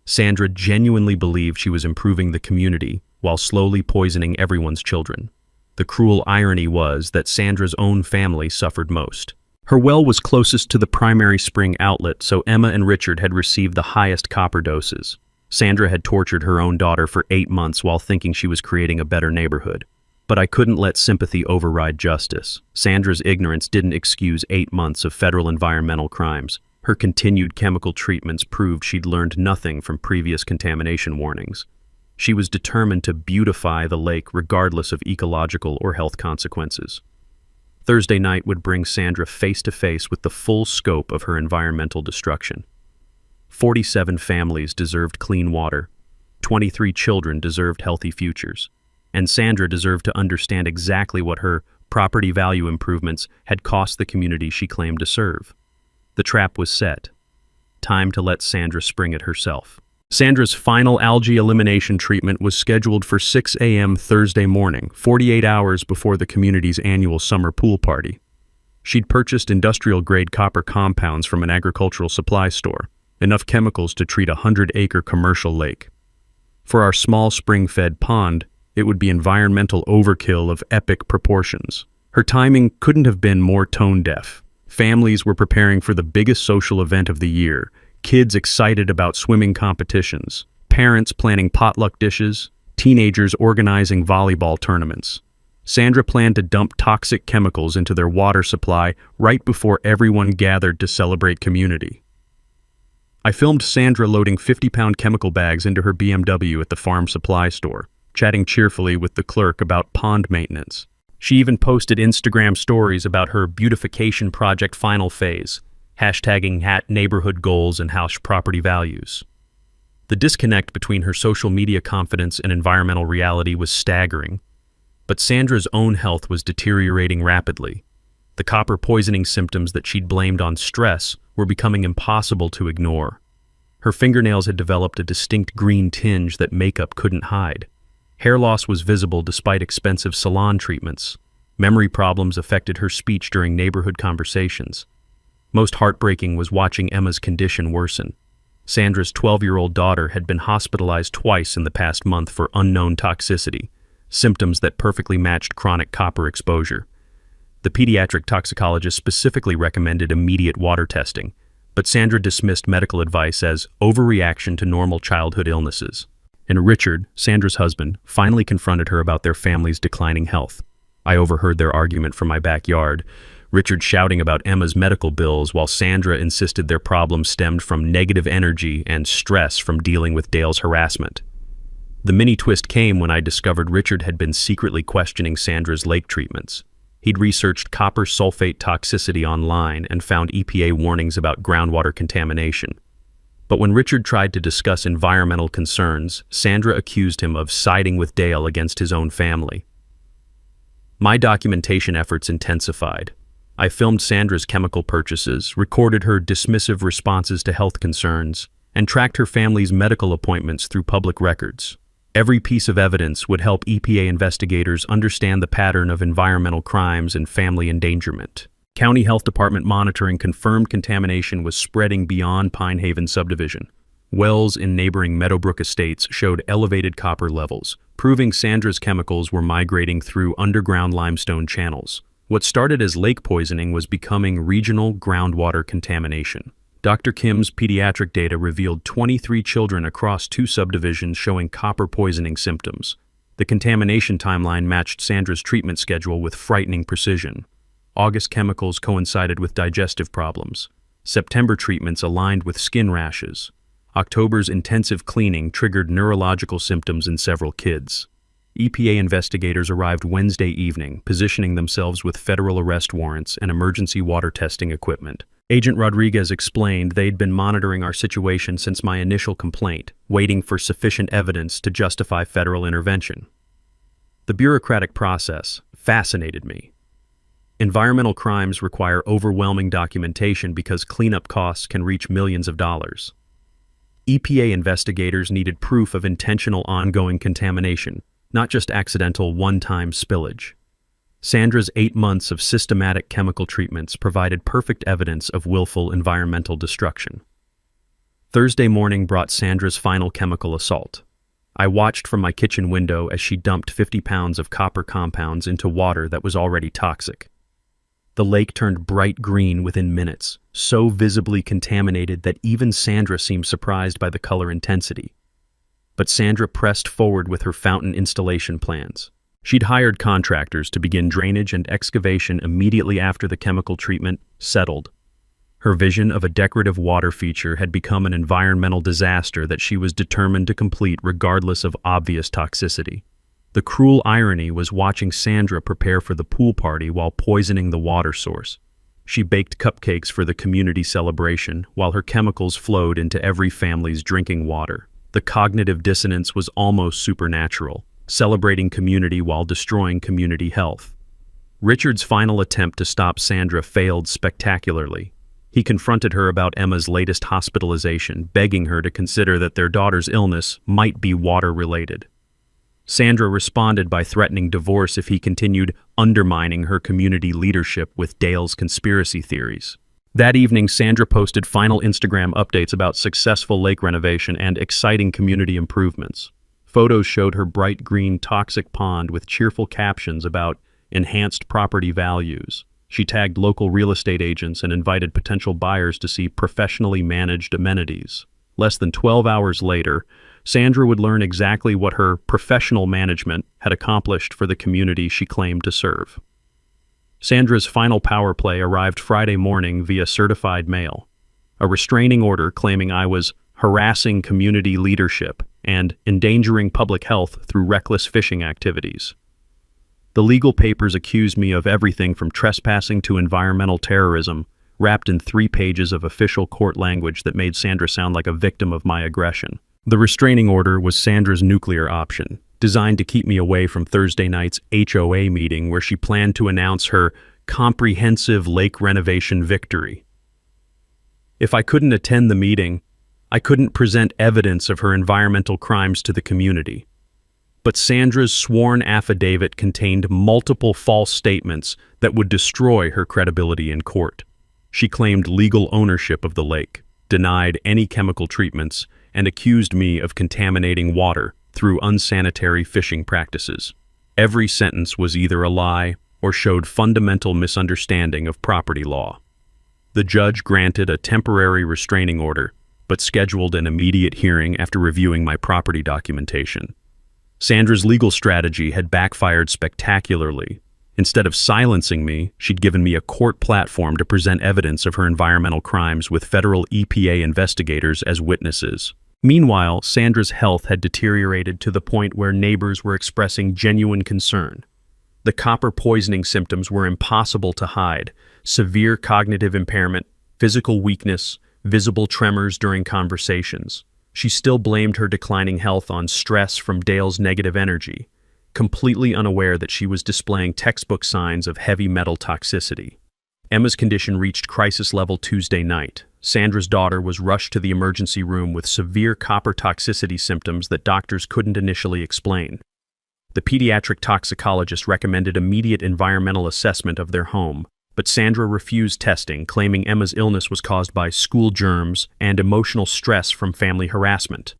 Sandra genuinely believed she was improving the community while slowly poisoning everyone's children. The cruel irony was that Sandra's own family suffered most. Her well was closest to the primary spring outlet, so Emma and Richard had received the highest copper doses. Sandra had tortured her own daughter for 8 months while thinking she was creating a better neighborhood. But I couldn't let sympathy override justice. Sandra's ignorance didn't excuse 8 months of federal environmental crimes. Her continued chemical treatments proved she'd learned nothing from previous contamination warnings. She was determined to beautify the lake regardless of ecological or health consequences. Thursday night would bring Sandra face to face with the full scope of her environmental destruction. 47 families deserved clean water, 23 children deserved healthy futures, and Sandra deserved to understand exactly what her property value improvements had cost the community she claimed to serve. The trap was set. Time to let Sandra spring it herself. Sandra's final algae elimination treatment was scheduled for 6 a.m. Thursday morning, 48 hours before the community's annual summer pool party. She'd purchased industrial-grade copper compounds from an agricultural supply store, enough chemicals to treat a 100-acre commercial lake. For our small spring-fed pond, it would be environmental overkill of epic proportions. Her timing couldn't have been more tone-deaf. Families were preparing for the biggest social event of the year, kids excited about swimming competitions, parents planning potluck dishes, teenagers organizing volleyball tournaments. Sandra planned to dump toxic chemicals into their water supply right before everyone gathered to celebrate community. I filmed Sandra loading 50-pound chemical bags into her BMW at the farm supply store, chatting cheerfully with the clerk about pond maintenance. She even posted Instagram stories about her beautification project final phase, hashtagging neighborhood goals and house property values. The disconnect between her social media confidence and environmental reality was staggering. But Sandra's own health was deteriorating rapidly. The copper poisoning symptoms that she'd blamed on stress were becoming impossible to ignore. Her fingernails had developed a distinct green tinge that makeup couldn't hide. Hair loss was visible despite expensive salon treatments. Memory problems affected her speech during neighborhood conversations. Most heartbreaking was watching Emma's condition worsen. Sandra's 12-year-old daughter had been hospitalized twice in the past month for unknown toxicity, symptoms that perfectly matched chronic copper exposure. The pediatric toxicologist specifically recommended immediate water testing, but Sandra dismissed medical advice as overreaction to normal childhood illnesses. And Richard, Sandra's husband, finally confronted her about their family's declining health. I overheard their argument from my backyard, Richard shouting about Emma's medical bills while Sandra insisted their problem stemmed from negative energy and stress from dealing with Dale's harassment. The mini twist came when I discovered Richard had been secretly questioning Sandra's lake treatments. He'd researched copper sulfate toxicity online and found EPA warnings about groundwater contamination. But when Richard tried to discuss environmental concerns, Sandra accused him of siding with Dale against his own family. My documentation efforts intensified. I filmed Sandra's chemical purchases, recorded her dismissive responses to health concerns, and tracked her family's medical appointments through public records. Every piece of evidence would help EPA investigators understand the pattern of environmental crimes and family endangerment. County Health Department monitoring confirmed contamination was spreading beyond Pine Haven subdivision. Wells in neighboring Meadowbrook estates showed elevated copper levels, proving Sandra's chemicals were migrating through underground limestone channels. What started as lake poisoning was becoming regional groundwater contamination. Dr. Kim's pediatric data revealed 23 children across 2 subdivisions showing copper poisoning symptoms. The contamination timeline matched Sandra's treatment schedule with frightening precision. August chemicals coincided with digestive problems. September treatments aligned with skin rashes. October's intensive cleaning triggered neurological symptoms in several kids. EPA investigators arrived Wednesday evening, positioning themselves with federal arrest warrants and emergency water testing equipment. Agent Rodriguez explained they'd been monitoring our situation since my initial complaint, waiting for sufficient evidence to justify federal intervention. The bureaucratic process fascinated me. Environmental crimes require overwhelming documentation because cleanup costs can reach millions of dollars. EPA investigators needed proof of intentional ongoing contamination, not just accidental one-time spillage. Sandra's 8 months of systematic chemical treatments provided perfect evidence of willful environmental destruction. Thursday morning brought Sandra's final chemical assault. I watched from my kitchen window as she dumped 50 pounds of copper compounds into water that was already toxic. The lake turned bright green within minutes, so visibly contaminated that even Sandra seemed surprised by the color intensity. But Sandra pressed forward with her fountain installation plans. She'd hired contractors to begin drainage and excavation immediately after the chemical treatment settled. Her vision of a decorative water feature had become an environmental disaster that she was determined to complete regardless of obvious toxicity. The cruel irony was watching Sandra prepare for the pool party while poisoning the water source. She baked cupcakes for the community celebration while her chemicals flowed into every family's drinking water. The cognitive dissonance was almost supernatural, celebrating community while destroying community health. Richard's final attempt to stop Sandra failed spectacularly. He confronted her about Emma's latest hospitalization, begging her to consider that their daughter's illness might be water-related. Sandra responded by threatening divorce if he continued undermining her community leadership with Dale's conspiracy theories. That evening, Sandra posted final Instagram updates about successful lake renovation and exciting community improvements. Photos showed her bright green toxic pond with cheerful captions about enhanced property values. She tagged local real estate agents and invited potential buyers to see professionally managed amenities. Less than 12 hours later, Sandra would learn exactly what her professional management had accomplished for the community she claimed to serve. Sandra's final power play arrived Friday morning via certified mail. A restraining order claiming I was harassing community leadership and endangering public health through reckless fishing activities. The legal papers accused me of everything from trespassing to environmental terrorism, wrapped in 3 pages of official court language that made Sandra sound like a victim of my aggression. The restraining order was Sandra's nuclear option, designed to keep me away from Thursday night's HOA meeting where she planned to announce her comprehensive lake renovation victory. If I couldn't attend the meeting, I couldn't present evidence of her environmental crimes to the community. But Sandra's sworn affidavit contained multiple false statements that would destroy her credibility in court. She claimed legal ownership of the lake, denied any chemical treatments, and accused me of contaminating water through unsanitary fishing practices. Every sentence was either a lie or showed fundamental misunderstanding of property law. The judge granted a temporary restraining order, but scheduled an immediate hearing after reviewing my property documentation. Sandra's legal strategy had backfired spectacularly. Instead of silencing me, she'd given me a court platform to present evidence of her environmental crimes with federal EPA investigators as witnesses. Meanwhile, Sandra's health had deteriorated to the point where neighbors were expressing genuine concern. The copper poisoning symptoms were impossible to hide: severe cognitive impairment, physical weakness, visible tremors during conversations. She still blamed her declining health on stress from Dale's negative energy, completely unaware that she was displaying textbook signs of heavy metal toxicity. Emma's condition reached crisis level Tuesday night. Sandra's daughter was rushed to the emergency room with severe copper toxicity symptoms that doctors couldn't initially explain. The pediatric toxicologist recommended immediate environmental assessment of their home, but Sandra refused testing, claiming Emma's illness was caused by school germs and emotional stress from family harassment.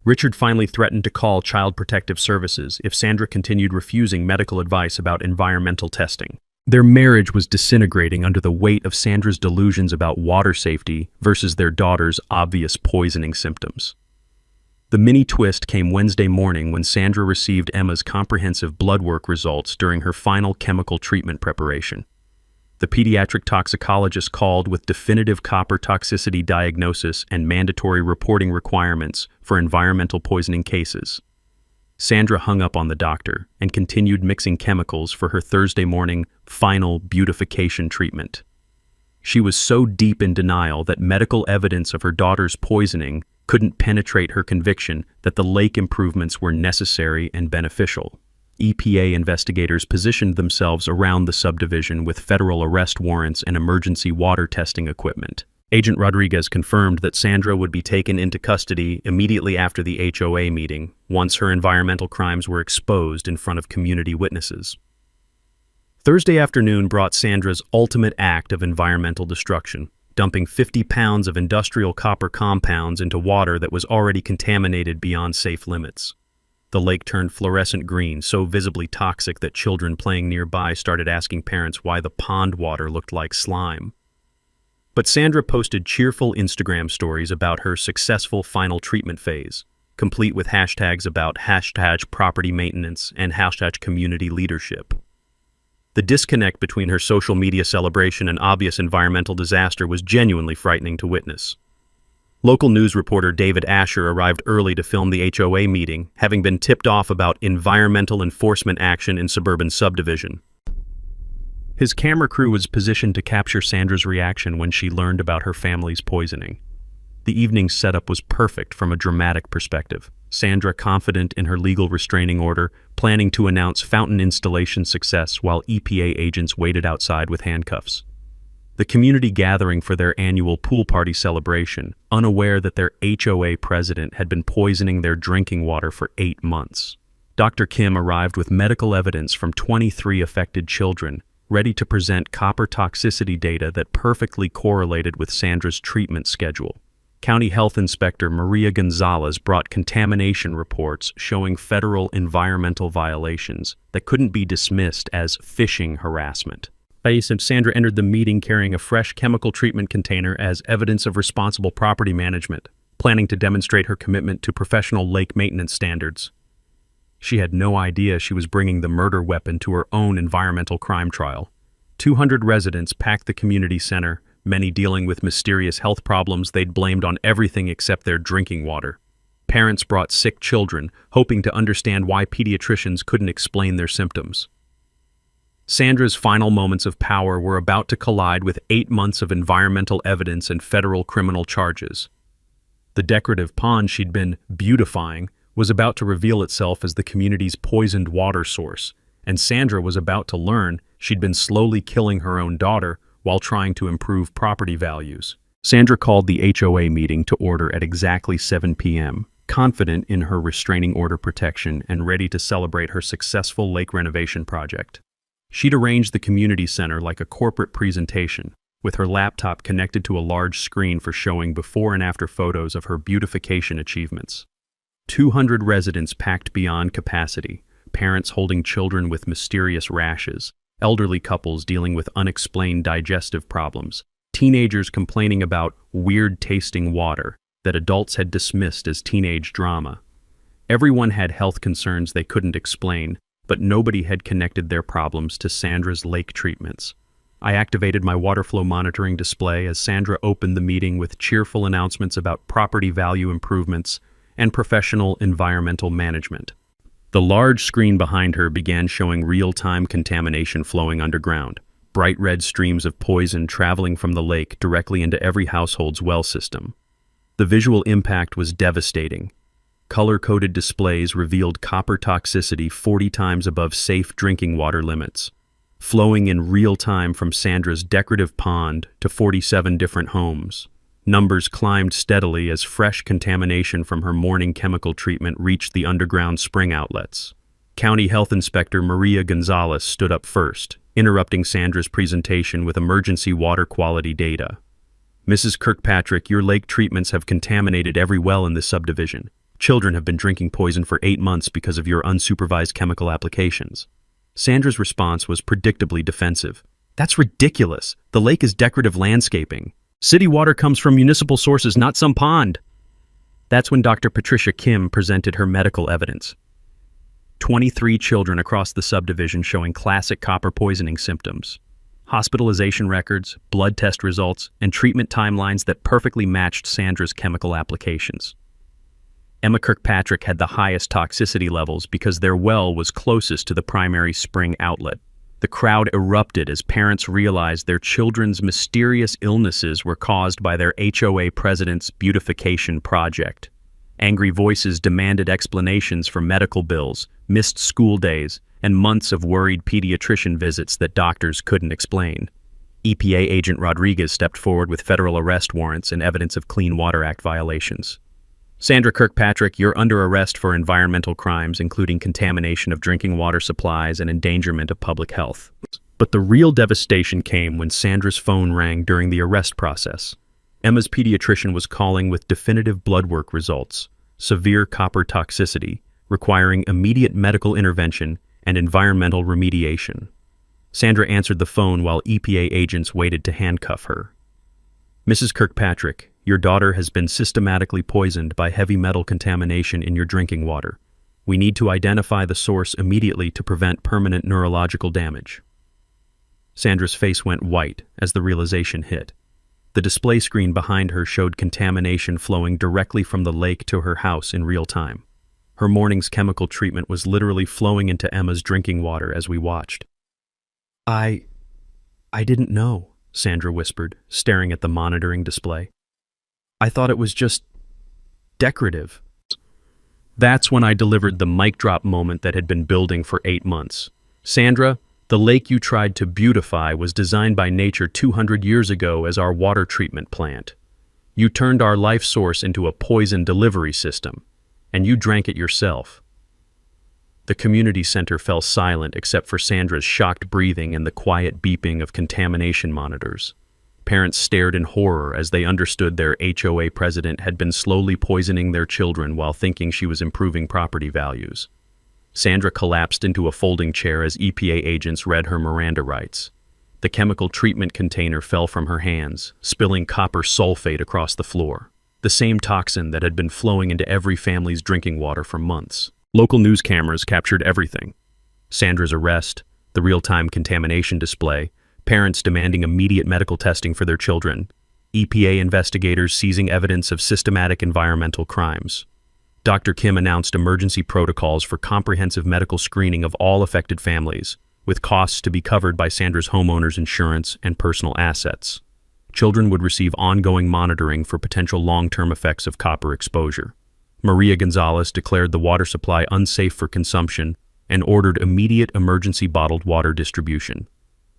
Richard finally threatened to call Child Protective Services if Sandra continued refusing medical advice about environmental testing. Their marriage was disintegrating under the weight of Sandra's delusions about water safety versus their daughter's obvious poisoning symptoms. The mini twist came Wednesday morning when Sandra received Emma's comprehensive blood work results during her final chemical treatment preparation. The pediatric toxicologist called with definitive copper toxicity diagnosis and mandatory reporting requirements for environmental poisoning cases. Sandra hung up on the doctor and continued mixing chemicals for her Thursday morning final beautification treatment. She was so deep in denial that medical evidence of her daughter's poisoning couldn't penetrate her conviction that the lake improvements were necessary and beneficial. EPA investigators positioned themselves around the subdivision with federal arrest warrants and emergency water testing equipment. Agent Rodriguez confirmed that Sandra would be taken into custody immediately after the HOA meeting, once her environmental crimes were exposed in front of community witnesses. Thursday afternoon brought Sandra's ultimate act of environmental destruction, dumping 50 pounds of industrial copper compounds into water that was already contaminated beyond safe limits. The lake turned fluorescent green, so visibly toxic that children playing nearby started asking parents why the pond water looked like slime. But Sandra posted cheerful Instagram stories about her successful final treatment phase, complete with hashtags about #property maintenance and #community leadership. The disconnect between her social media celebration and obvious environmental disaster was genuinely frightening to witness. Local news reporter David Asher arrived early to film the HOA meeting, having been tipped off about environmental enforcement action in suburban subdivision. His camera crew was positioned to capture Sandra's reaction when she learned about her family's poisoning. The evening's setup was perfect from a dramatic perspective. Sandra confident in her legal restraining order, planning to announce fountain installation success while EPA agents waited outside with handcuffs. The community gathering for their annual pool party celebration, unaware that their HOA president had been poisoning their drinking water for 8 months. Dr. Kim arrived with medical evidence from 23 affected children, ready to present copper toxicity data that perfectly correlated with Sandra's treatment schedule. County Health Inspector Maria Gonzalez brought contamination reports showing federal environmental violations that couldn't be dismissed as phishing harassment. Sandra entered the meeting carrying a fresh chemical treatment container as evidence of responsible property management, planning to demonstrate her commitment to professional lake maintenance standards. She had no idea she was bringing the murder weapon to her own environmental crime trial. 200 residents packed the community center, many dealing with mysterious health problems they'd blamed on everything except their drinking water. Parents brought sick children, hoping to understand why pediatricians couldn't explain their symptoms. Sandra's final moments of power were about to collide with 8 months of environmental evidence and federal criminal charges. The decorative pond she'd been beautifying was about to reveal itself as the community's poisoned water source, and Sandra was about to learn she'd been slowly killing her own daughter while trying to improve property values. Sandra called the HOA meeting to order at exactly 7 p.m., confident in her restraining order protection and ready to celebrate her successful lake renovation project. She'd arranged the community center like a corporate presentation, with her laptop connected to a large screen for showing before and after photos of her beautification achievements. 200 residents packed beyond capacity, parents holding children with mysterious rashes, elderly couples dealing with unexplained digestive problems, teenagers complaining about weird-tasting water that adults had dismissed as teenage drama. Everyone had health concerns they couldn't explain, but nobody had connected their problems to Sandra's lake treatments. I activated my water flow monitoring display as Sandra opened the meeting with cheerful announcements about property value improvements and professional environmental management. The large screen behind her began showing real-time contamination flowing underground, bright red streams of poison traveling from the lake directly into every household's well system. The visual impact was devastating. Color-coded displays revealed copper toxicity 40 times above safe drinking water limits, flowing in real time from Sandra's decorative pond to 47 different homes. Numbers climbed steadily as fresh contamination from her morning chemical treatment reached the underground spring outlets. County Health Inspector Maria Gonzalez stood up first, interrupting Sandra's presentation with emergency water quality data. "Mrs. Kirkpatrick, your lake treatments have contaminated every well in this subdivision. Children have been drinking poison for 8 months because of your unsupervised chemical applications." Sandra's response was predictably defensive. "That's ridiculous. The lake is decorative landscaping. City water comes from municipal sources, not some pond." That's when Dr. Patricia Kim presented her medical evidence. 23 children across the subdivision showing classic copper poisoning symptoms. Hospitalization records, blood test results, and treatment timelines that perfectly matched Sandra's chemical applications. Emma Kirkpatrick had the highest toxicity levels because their well was closest to the primary spring outlet. The crowd erupted as parents realized their children's mysterious illnesses were caused by their HOA president's beautification project. Angry voices demanded explanations for medical bills, missed school days, and months of worried pediatrician visits that doctors couldn't explain. EPA agent Rodriguez stepped forward with federal arrest warrants and evidence of Clean Water Act violations. Sandra Kirkpatrick, you're under arrest for environmental crimes, including contamination of drinking water supplies and endangerment of public health. But the real devastation came when Sandra's phone rang during the arrest process. Emma's pediatrician was calling with definitive blood work results, severe copper toxicity, requiring immediate medical intervention and environmental remediation. Sandra answered the phone while EPA agents waited to handcuff her. Mrs. Kirkpatrick, your daughter has been systematically poisoned by heavy metal contamination in your drinking water. We need to identify the source immediately to prevent permanent neurological damage. Sandra's face went white as the realization hit. The display screen behind her showed contamination flowing directly from the lake to her house in real time. Her morning's chemical treatment was literally flowing into Emma's drinking water as we watched. I didn't know, Sandra whispered, staring at the monitoring display. I thought it was just decorative. That's when I delivered the mic drop moment that had been building for 8 months. Sandra, the lake you tried to beautify was designed by nature 200 years ago as our water treatment plant. You turned our life source into a poison delivery system, and you drank it yourself. The community center fell silent except for Sandra's shocked breathing and the quiet beeping of contamination monitors. Parents stared in horror as they understood their HOA president had been slowly poisoning their children while thinking she was improving property values. Sandra collapsed into a folding chair as EPA agents read her Miranda rights. The chemical treatment container fell from her hands, spilling copper sulfate across the floor, the same toxin that had been flowing into every family's drinking water for months. Local news cameras captured everything. Sandra's arrest, the real-time contamination display, parents demanding immediate medical testing for their children, EPA investigators seizing evidence of systematic environmental crimes. Dr. Kim announced emergency protocols for comprehensive medical screening of all affected families, with costs to be covered by Sandra's homeowner's insurance and personal assets. Children would receive ongoing monitoring for potential long-term effects of copper exposure. Maria Gonzalez declared the water supply unsafe for consumption and ordered immediate emergency bottled water distribution.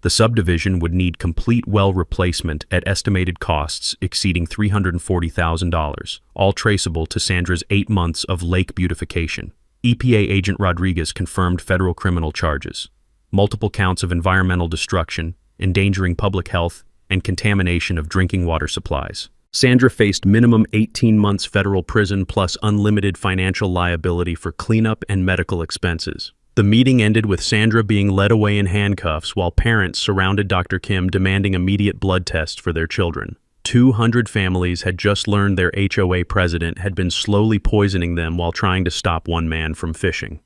The subdivision would need complete well replacement at estimated costs exceeding $340,000, all traceable to Sandra's 8 months of lake beautification. EPA agent Rodriguez confirmed federal criminal charges, multiple counts of environmental destruction, endangering public health, and contamination of drinking water supplies. Sandra faced minimum 18 months federal prison plus unlimited financial liability for cleanup and medical expenses. The meeting ended with Sandra being led away in handcuffs while parents surrounded Dr. Kim demanding immediate blood tests for their children. 200 families had just learned their HOA president had been slowly poisoning them while trying to stop one man from fishing.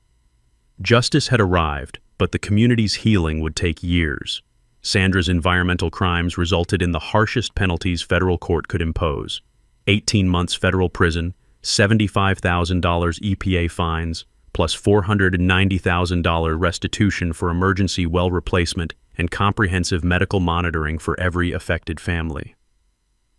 Justice had arrived, but the community's healing would take years. Sandra's environmental crimes resulted in the harshest penalties federal court could impose: 18 months federal prison, $75,000 EPA fines, plus $490,000 restitution for emergency well replacement and comprehensive medical monitoring for every affected family.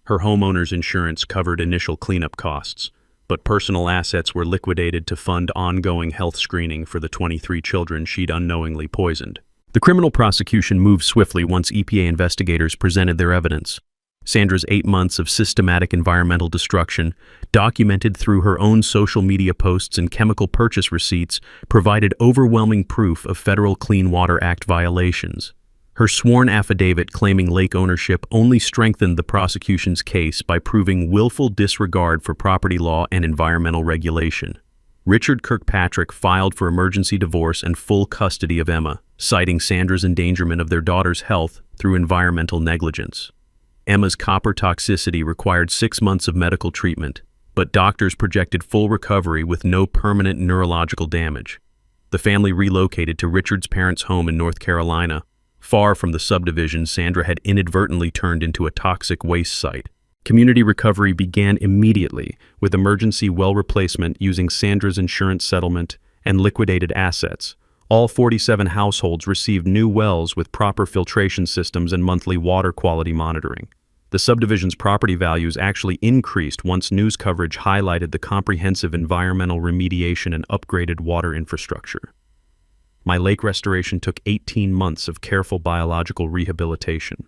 Her homeowner's insurance covered initial cleanup costs, but personal assets were liquidated to fund ongoing health screening for the 23 children she'd unknowingly poisoned. The criminal prosecution moved swiftly once EPA investigators presented their evidence. Sandra's 8 months of systematic environmental destruction, documented through her own social media posts and chemical purchase receipts, provided overwhelming proof of federal Clean Water Act violations. Her sworn affidavit claiming lake ownership only strengthened the prosecution's case by proving willful disregard for property law and environmental regulation. Richard Kirkpatrick filed for emergency divorce and full custody of Emma, citing Sandra's endangerment of their daughter's health through environmental negligence. Emma's copper toxicity required 6 months of medical treatment, but doctors projected full recovery with no permanent neurological damage. The family relocated to Richard's parents' home in North Carolina, far from the subdivision Sandra had inadvertently turned into a toxic waste site. Community recovery began immediately, with emergency well replacement using Sandra's insurance settlement and liquidated assets. All 47 households received new wells with proper filtration systems and monthly water quality monitoring. The subdivision's property values actually increased once news coverage highlighted the comprehensive environmental remediation and upgraded water infrastructure. My lake restoration took 18 months of careful biological rehabilitation.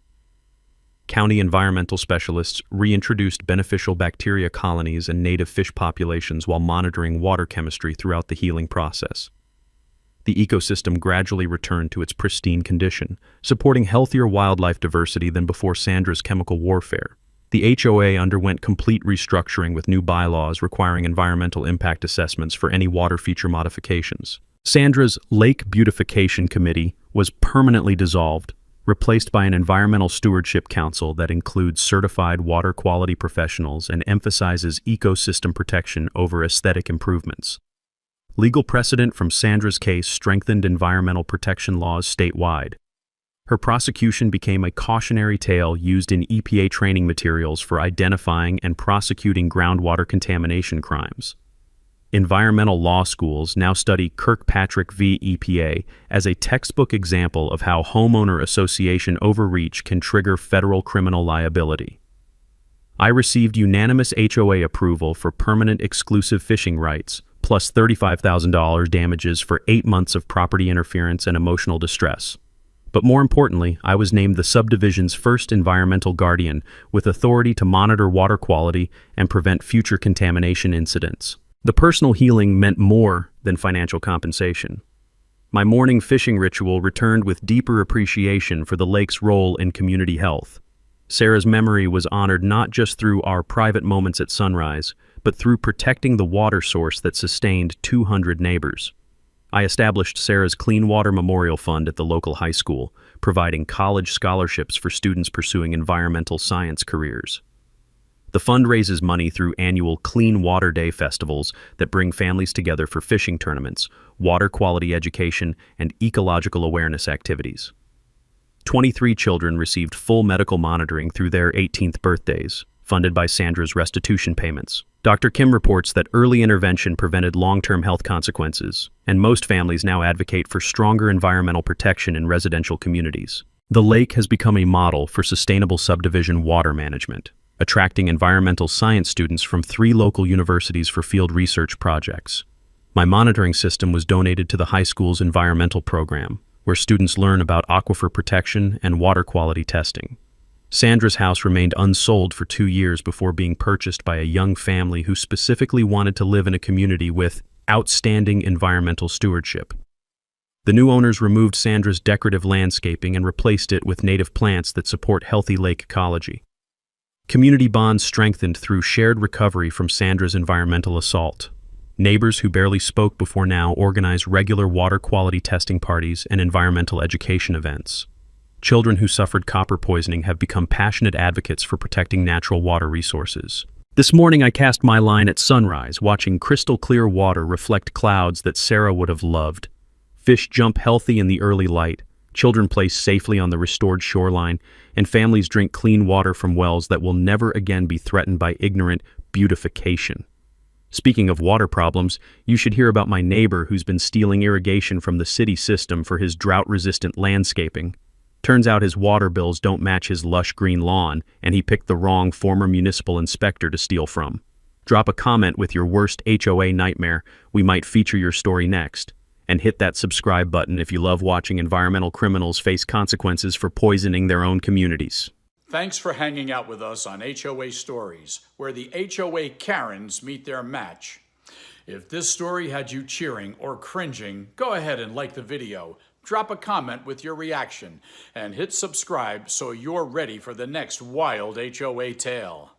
County environmental specialists reintroduced beneficial bacteria colonies and native fish populations while monitoring water chemistry throughout the healing process. The ecosystem gradually returned to its pristine condition, supporting healthier wildlife diversity than before Sandra's chemical warfare. The HOA underwent complete restructuring with new bylaws requiring environmental impact assessments for any water feature modifications. Sandra's Lake Beautification Committee was permanently dissolved, replaced by an environmental stewardship council that includes certified water quality professionals and emphasizes ecosystem protection over aesthetic improvements. Legal precedent from Sandra's case strengthened environmental protection laws statewide. Her prosecution became a cautionary tale used in EPA training materials for identifying and prosecuting groundwater contamination crimes. Environmental law schools now study Kirkpatrick v. EPA as a textbook example of how homeowner association overreach can trigger federal criminal liability. I received unanimous HOA approval for permanent exclusive fishing rights, plus $35,000 damages for 8 months of property interference and emotional distress. But more importantly, I was named the subdivision's first environmental guardian with authority to monitor water quality and prevent future contamination incidents. The personal healing meant more than financial compensation. My morning fishing ritual returned with deeper appreciation for the lake's role in community health. Sarah's memory was honored not just through our private moments at sunrise, but through protecting the water source that sustained 200 neighbors. I established Sarah's Clean Water Memorial Fund at the local high school, providing college scholarships for students pursuing environmental science careers. The fund raises money through annual Clean Water Day festivals that bring families together for fishing tournaments, water quality education, and ecological awareness activities. 23 children received full medical monitoring through their 18th birthdays, funded by Sandra's restitution payments. Dr. Kim reports that early intervention prevented long-term health consequences, and most families now advocate for stronger environmental protection in residential communities. The lake has become a model for sustainable subdivision water management, attracting environmental science students from 3 local universities for field research projects. My monitoring system was donated to the high school's environmental program, where students learn about aquifer protection and water quality testing. Sandra's house remained unsold for 2 years before being purchased by a young family who specifically wanted to live in a community with outstanding environmental stewardship. The new owners removed Sandra's decorative landscaping and replaced it with native plants that support healthy lake ecology. Community bonds strengthened through shared recovery from Sandra's environmental assault. Neighbors who barely spoke before now organize regular water quality testing parties and environmental education events. Children who suffered copper poisoning have become passionate advocates for protecting natural water resources. This morning I cast my line at sunrise, watching crystal clear water reflect clouds that Sarah would have loved. Fish jump healthy in the early light, children play safely on the restored shoreline, and families drink clean water from wells that will never again be threatened by ignorant beautification. Speaking of water problems, you should hear about my neighbor who's been stealing irrigation from the city system for his drought-resistant landscaping. Turns out his water bills don't match his lush green lawn, and he picked the wrong former municipal inspector to steal from. Drop a comment with your worst HOA nightmare. We might feature your story next. And hit that subscribe button if you love watching environmental criminals face consequences for poisoning their own communities. Thanks for hanging out with us on HOA Stories, where the HOA Karens meet their match. If this story had you cheering or cringing, go ahead and like the video, drop a comment with your reaction, and hit subscribe so you're ready for the next wild HOA tale.